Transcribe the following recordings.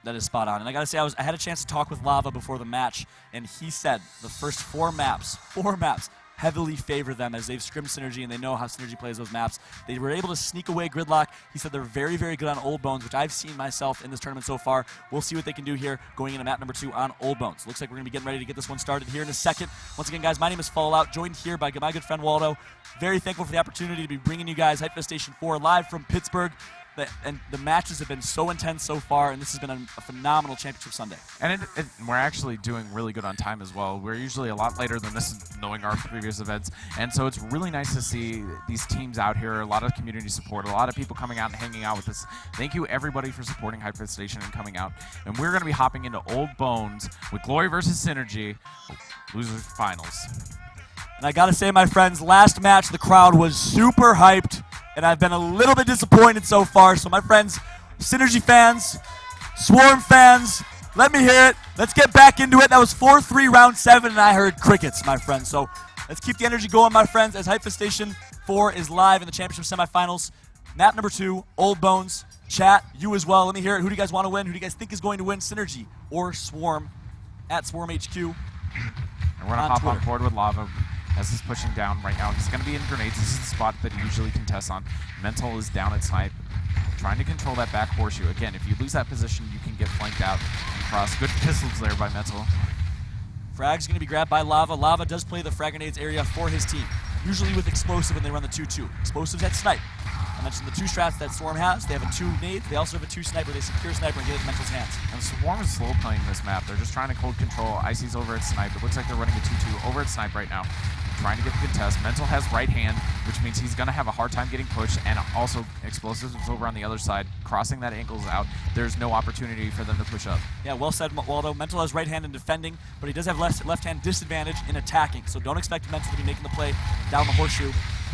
That is spot on. And I gotta say, I had a chance to talk with Lava before the match, and he said the first four maps, heavily favor them as they've scrimmed Synergy and they know how Synergy plays those maps. They were able to sneak away Gridlock. He said they're very, very good on Old Bones, which I've seen myself in this tournament so far. We'll see what they can do here going into map number 2 on Old Bones. Looks like we're gonna be getting ready to get this one started here in a second. Once again, guys, my name is Fallout, joined here by my good friend Waldo. Very thankful for the opportunity to be bringing you guys Hype Fest Station 4 live from Pittsburgh. And the matches have been so intense so far, and this has been a phenomenal championship Sunday. And we're actually doing really good on time as well. We're usually a lot later than this, knowing our previous events. And so it's really nice to see these teams out here, a lot of community support, a lot of people coming out and hanging out with us. Thank you, everybody, for supporting Hype Fest Station and coming out. And we're going to be hopping into Old Bones with Glory versus Synergy, losers finals. And I got to say, my friends, last match, the crowd was super hyped. And I've been a little bit disappointed so far. So my friends, Synergy fans, Swarm fans, let me hear it. Let's get back into it. That was 4-3 round 7, and I heard crickets, my friends. So let's keep the energy going, my friends, as Hype Fest Station 4 is live in the championship semifinals. Map number 2, Old Bones. Chat, you as well. Let me hear it. Who do you guys want to win? Who do you guys think is going to win? Synergy or Swarm at Swarm HQ? And we're going to hop on board with Lava as he's pushing down right now. He's going to be in grenades. This is the spot that he usually contests on. Mental is down at snipe, trying to control that back horseshoe. Again, if you lose that position, you can get flanked out and cross. Good pistols there by Mental. Frag's going to be grabbed by Lava. Lava does play the frag grenades area for his team, usually with explosive when they run the 2-2. Explosives at snipe. I mentioned the 2 strats that Swarm has. They have a 2 nades. They also have a 2 sniper. They secure sniper and get it in Mental's hands. And Swarm is slow playing this map. They're just trying to cold control. Icy's over at snipe. It looks like they're running a 2-2 over at snipe right now. Trying to get the contest. Mental has right hand, which means he's going to have a hard time getting pushed, and also explosives over on the other side. Crossing that ankles out. There's no opportunity for them to push up. Yeah, well said, Waldo. Mental has right hand in defending, but he does have left hand disadvantage in attacking, so don't expect Mental to be making the play down the horseshoe.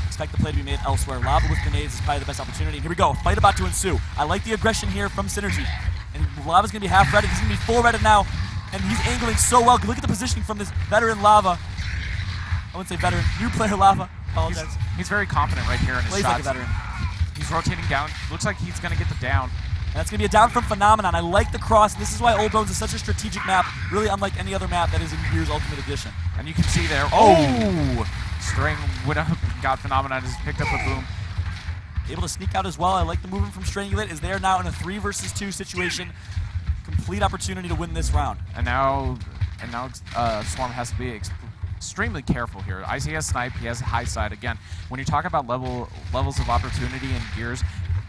Expect the play to be made elsewhere. Lava with grenades is probably the best opportunity. And here we go. Fight about to ensue. I like the aggression here from Synergy. And Lava's going to be half redded. He's going to be full redded now. And he's angling so well. Look at the positioning from this veteran Lava. I wouldn't say veteran. New player Lava. Apologize. He's very confident right here in his Plays shots. like a veteran. He's rotating down. Looks like he's going to get the down. And that's going to be a down from Phenomenon. I like the cross. This is why Old Bones is such a strategic map, really unlike any other map that is in Gears Ultimate Edition. And you can see there, oh! String went up, got Phenomenon, just picked up a boom. Able to sneak out as well. I like the movement from Strangulate, as they are now in a 3 versus 2 situation. Complete opportunity to win this round. And now Swarm has to be extremely careful here. Icy has snipe, he has a high side. Again, when you talk about levels of opportunity in Gears,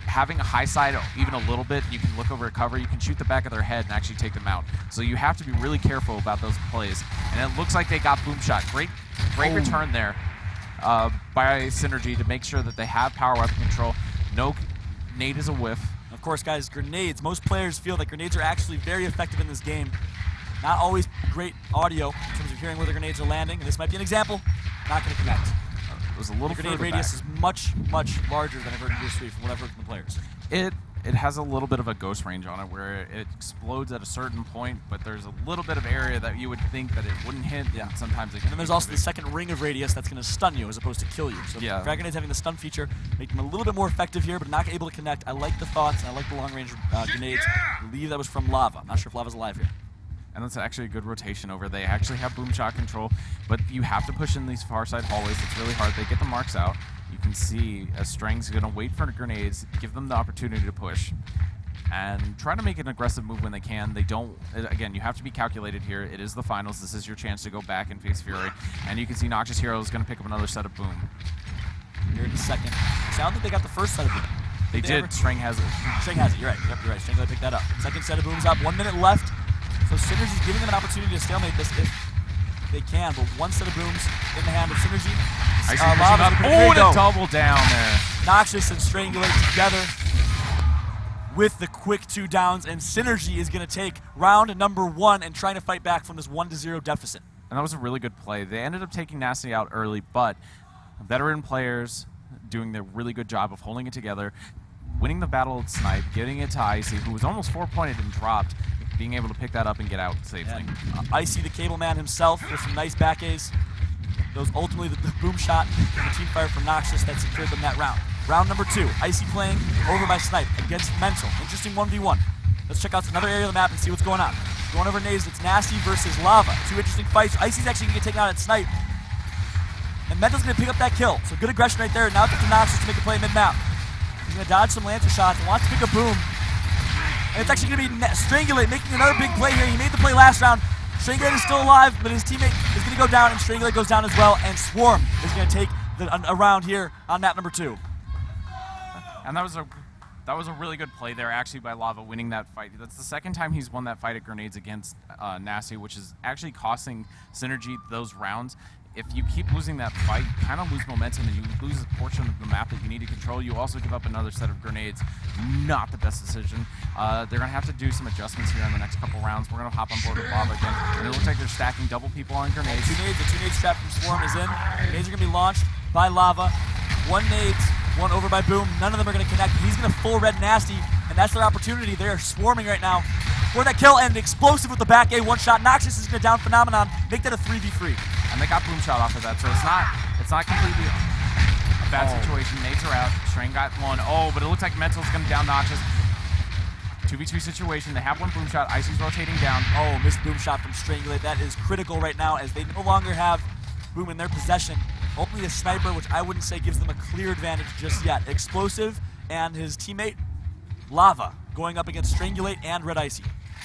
having a high side even a little bit, you can look over a cover, you can shoot the back of their head and actually take them out. So you have to be really careful about those plays. And it looks like they got boom shot. Great return there by Synergy to make sure that they have power weapon control. No nade is a whiff. Of course, guys, grenades. Most players feel that grenades are actually very effective in this game. Not always great audio in terms of hearing where the grenades are landing. And this might be an example. Not going to connect. It was a little the grenade radius is much, much larger than I've heard in Gears 3 from what I've heard from the players. It has a little bit of a ghost range on it where it explodes at a certain point, but there's a little bit of area that you would think that it wouldn't hit. Yeah. And sometimes it can. And then there's also the second ring of radius that's going to stun you as opposed to kill you. So yeah. Frag grenades having the stun feature make them a little bit more effective here, but not able to connect. I like the thoughts and I like the long range grenades. I believe that was from Lava. I'm not sure if Lava's alive here. And that's actually a good rotation over. They actually have boom shot control, but you have to push in these far side hallways. It's really hard. They get the marks out. You can see as Strang's going to wait for grenades, give them the opportunity to push, and try to make an aggressive move when they can. They don't. Again, you have to be calculated here. It is the finals. This is your chance to go back and face Fury. And you can see Noxious Hero is going to pick up another set of boom. Here in a second. Sounds like they got the first set of boom. They did. String has it. String has it. You're right. Yep, you're right. String got to pick that up. Second set of booms up. 1 minute left. So Synergy's giving them an opportunity to stalemate this if they can, but 1 set of booms in the hand of Synergy. Oh, and a double down there. Noxious and Strangulate together with the quick 2 downs, and Synergy is going to take round number 1 and trying to fight back from this 1-0 deficit. And that was a really good play. They ended up taking Nasty out early, but veteran players doing their really good job of holding it together, winning the battle at snipe, getting it to Icy, who was almost 4-pointed and dropped, being able to pick that up and get out safely. Icy, the cable man himself, with some nice back A's. Those ultimately the boom shot and the team fire from Noxious that secured them that round. Round number 2, Icy playing over by Snipe against Mental. Interesting 1v1. Let's check out another area of the map and see what's going on. Going over nades, it's Nasty versus Lava. Two interesting fights. Icy's actually going to get taken out at Snipe. And Mental's going to pick up that kill. So good aggression right there. Now it's up to Noxus to make a play mid-map. He's going to dodge some Lancer shots and wants to pick a boom. And it's actually going to be Strangulate making another big play here. He made the play last round. Strangulate is still alive, but his teammate is going to go down, and Strangulate goes down as well. And Swarm is going to take a round here on map number 2. And that was a really good play there, actually, by Lava winning that fight. That's the second time he's won that fight at Grenades against Nasty, which is actually costing Synergy those rounds. If you keep losing that fight, you kind of lose momentum and you lose a portion of the map that you need to control. You also give up another set of grenades. Not the best decision. They're going to have to do some adjustments here in the next couple rounds. We're going to hop on board with Lava again. And it looks like they're stacking double people on grenades. The 2 nades trap from Swarm is in. Nades are going to be launched by Lava. 1 nades, 1 over by Boom. None of them are going to connect. He's going to full red Nasty, and that's their opportunity. They are swarming right now for that kill, and explosive with the back A, 1 shot. Noxus is going to down Phenomenon, make that a 3v3. And they got boom shot off of that, so it's not completely a bad situation. Nades are out. Strain got 1. Oh, but it looks like Mental's going to down Noxus. 2v2 situation. They have 1 boom shot. Icy's rotating down. Oh, missed boom shot from Strangulate. That is critical right now as they no longer have Boom in their possession. Only a sniper, which I wouldn't say gives them a clear advantage just yet. Explosive and his teammate Lava going up against Strangulate and Red Icy.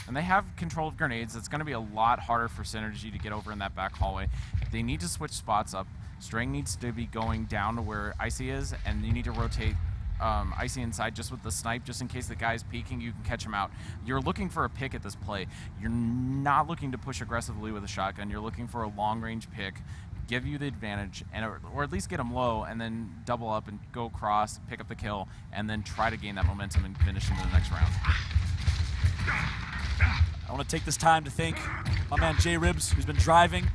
And they have control of grenades. It's going to be a lot harder for Synergy to get over in that back hallway. They need to switch spots up. Strang needs to be going down to where Icy is, and you need to rotate Icy inside just with the snipe, just in case the guy's peeking, you can catch him out. You're looking for a pick at this play. You're not looking to push aggressively with a shotgun. You're looking for a long-range pick, give you the advantage, and or at least get him low, and then double up and go across, pick up the kill, and then try to gain that momentum and finish into the next round. I want to take this time to thank my man J Ribs, who's been driving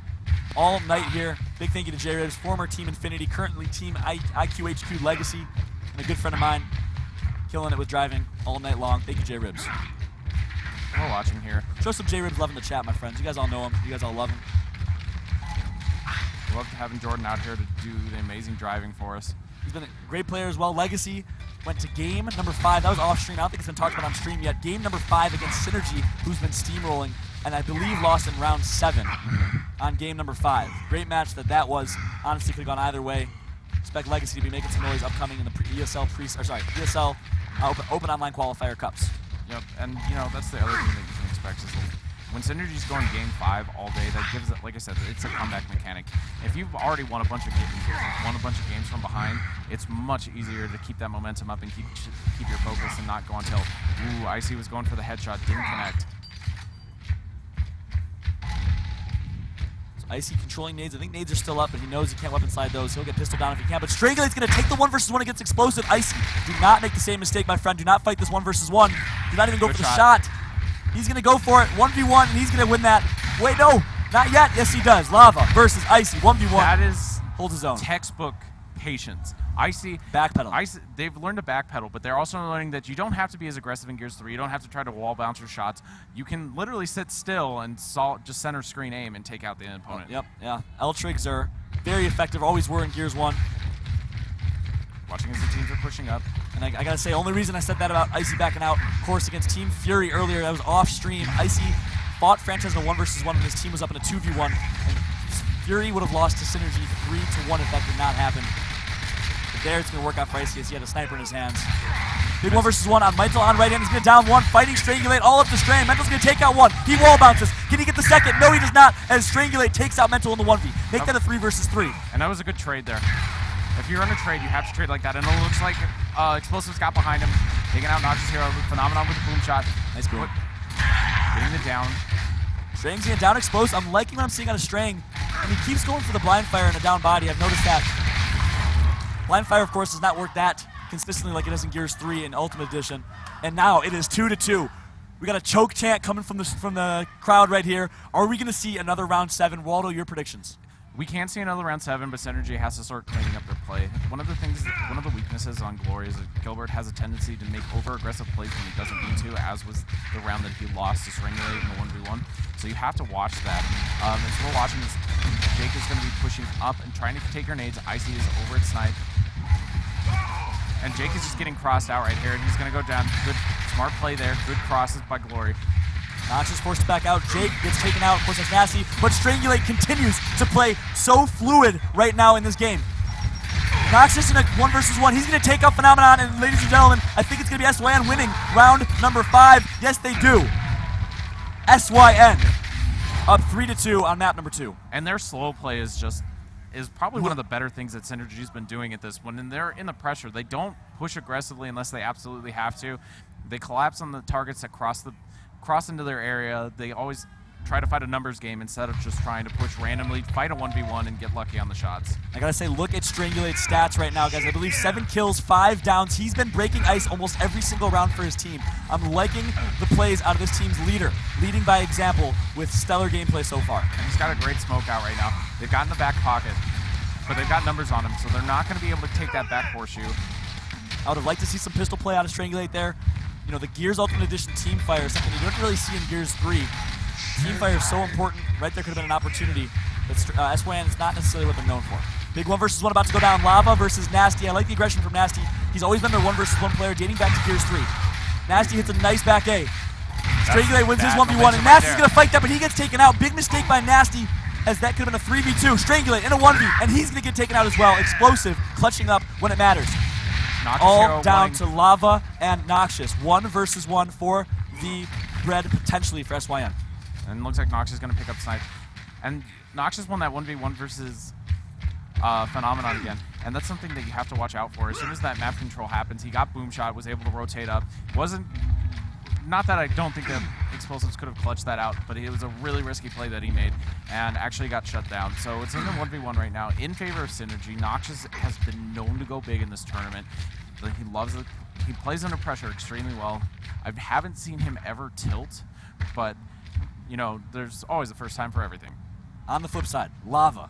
all night here. Big thank you to J Ribs, former Team Infinity, currently Team IQHQ Legacy, and a good friend of mine, killing it with driving all night long. Thank you, J Ribs. We're watching here. Show some J Ribs love in the chat, my friends. You guys all know him. You guys all love him. Love having Jordan out here to do the amazing driving for us. He's been a great player as well. Legacy went to game number 5. That was off stream. I don't think it's been talked about on stream yet. Game number 5 against Synergy, who's been steamrolling, and I believe lost in round 7 on game number 5. Great match that was. Honestly, could have gone either way. Expect Legacy to be making some noise upcoming in the ESL Open Online Qualifier Cups. Yep, and you know that's the other thing that you can expect is when Synergy's going game 5 all day, that gives it, like I said, it's a comeback mechanic. If you've already won a bunch of games from behind, it's much easier to keep that momentum up and keep your focus and not go until, ooh, Icy was going for the headshot, didn't connect. So Icy controlling nades. I think nades are still up, but he knows he can't weapon slide those. He'll get pistol down if he can. But Strangulate's going to take the 1v1 against Explosive. Icy, do not make the same mistake, my friend. Do not fight this 1v1. Do not even go for the shot. He's going to go for it, 1v1, and he's going to win that. Wait, no, not yet. Yes, he does. Lava versus Icy, 1v1. That is holds his own. Textbook patience. Icy, backpedal. Icy, they've learned to backpedal, but they're also learning that you don't have to be as aggressive in Gears 3. You don't have to try to wall bounce your shots. You can literally sit still and just center screen aim and take out the opponent. Yep, yeah. L-Trigs are very effective, always were in Gears 1. Watching as the teams are pushing up. And I gotta say, only reason I said that about Icy backing out, of course, against Team Fury earlier, that was off stream. Icy fought Franchise in a 1v1 when his team was up in a 2v1. And Fury would have lost to Synergy 3-1 if that did not happen. But there it's gonna work out for Icy as he had a sniper in his hands. Big 1v1 on Mental on right hand. He's gonna down 1, fighting Strangulate all up the Strain. Mental's gonna take out 1. He wall bounces. Can he get the second? No, he does not, as Strangulate takes out Mental in the 1v. Make that a 3v3. And that was a good trade there. If you're on a trade, you have to trade like that. And it looks like Explosives got behind him, taking out Noxus Hero. Phenomenon with the boom shot. Nice boom. Getting it down. Strang's gonna down Explosive. I'm liking what I'm seeing out of Strang. And he keeps going for the blind fire and a down body. I've noticed that. Blind fire, of course, does not work that consistently like it does in Gears 3 and Ultimate Edition. And now it is 2-2. We got a choke chant coming from the crowd right here. Are we gonna see another round 7? Waldo, your predictions? We can't see another round 7, but Synergy has to start cleaning up their play. One of the weaknesses on Glory is that Gilbert has a tendency to make over-aggressive plays when he doesn't need to, as was the round that he lost to Strangulate in the 1v1. So you have to watch that. As we're watching this, Jake is going to be pushing up and trying to take grenades. Icy is over at Snipe. And Jake is just getting crossed out right here, and he's going to go down. Good, smart play there. Good crosses by Glory. Noxious forced back out. Jake gets taken out. Of course, that's nasty. But Strangulate continues to play so fluid right now in this game. Noxious in a 1 versus 1. He's going to take up Phenomenon, and ladies and gentlemen, I think it's going to be SYN winning round number 5. Yes, they do. SYN up 3-2 on map number 2. And their slow play is probably one of the better things that Synergy's been doing at this. When they're in the pressure, they don't push aggressively unless they absolutely have to. They collapse on the targets that cross into their area. They always try to fight a numbers game instead of just trying to push randomly, fight a 1v1, and get lucky on the shots. I gotta say, look at Strangulate's stats right now, guys. I believe 7 kills, 5 downs. He's been breaking ice almost every single round for his team. I'm liking the plays out of this team's leader, leading by example with stellar gameplay so far. And he's got a great smoke out right now. They've got in the back pocket, but they've got numbers on him, so they're not going to be able to take that back horseshoe. I would have liked to see some pistol play out of Strangulate there. You know, the Gears Ultimate Edition Teamfire is something you don't really see in Gears 3. Teamfire is so important. Right there could have been an opportunity. But SYN is not necessarily what they're known for. Big 1 versus 1 about to go down. Lava versus Nasty. I like the aggression from Nasty. He's always been their 1 versus 1 player dating back to Gears 3. Nasty hits a nice back A. Strangulate wins his 1v1, and Nasty's going to fight that, but he gets taken out. Big mistake by Nasty, as that could have been a 3v2. Strangulate in a 1v, and he's going to get taken out as well. Explosive, clutching up when it matters. All down to Lava and Noxious. 1 versus 1 for the red, potentially for SYN. And it looks like Noxious is going to pick up Snipe. And Noxious won that 1v1 versus Phenomenon again. And that's something that you have to watch out for. As soon as that map control happens, he got boom shot, was able to rotate up. Not that I don't think that Explosives could have clutched that out, but it was a really risky play that he made and actually got shut down. So it's in the 1v1 right now in favor of Synergy. Noxious has been known to go big in this tournament. He loves it. He plays under pressure extremely well. I haven't seen him ever tilt, but you know, there's always a first time for everything. On the flip side, Lava,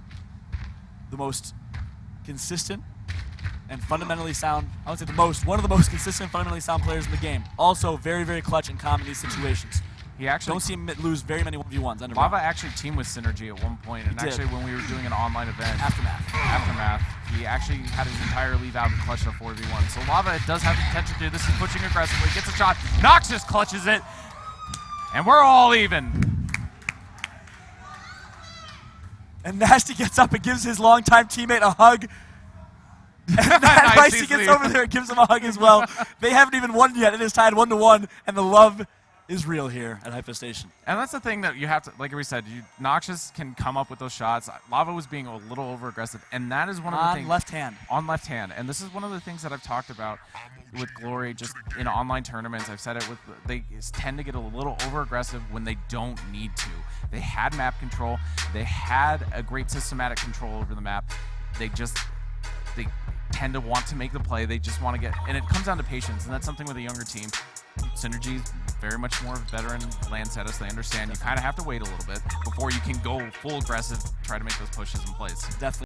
the most consistent and fundamentally sound, I would say one of the most consistent, fundamentally sound players in the game. Also very, very clutch and calm in these situations. He actually don't see him lose very many 1v1s. Lava actually teamed with Synergy at one point, and actually when we were doing an online event, Aftermath, he actually had his entire leave out and clutched a 4v1. So Lava does have the potential to do this. He's pushing aggressively, gets a shot. Noxious clutches it, and we're all even. And Nasty gets up and gives his longtime teammate a hug. And then Ricey gets over there and gives him a hug as well. They haven't even won yet. It is tied 1-1, and the love is real here at Hypo Station. And that's the thing that you have to, like we said, Noxious can come up with those shots. Lava was being a little over-aggressive, and that is one of the things. On left hand. On left hand. And this is one of the things that I've talked about with Glory, just in online tournaments. I've said it, they tend to get a little over-aggressive when they don't need to. They had map control. They had a great systematic control over the map. They tend to want to make the play. They just want to get, and it comes down to patience, and that's something with a younger team. Synergy is very much more of a veteran land status. They understand you kind of have to wait a little bit before you can go full aggressive, try to make those pushes in place. Definitely.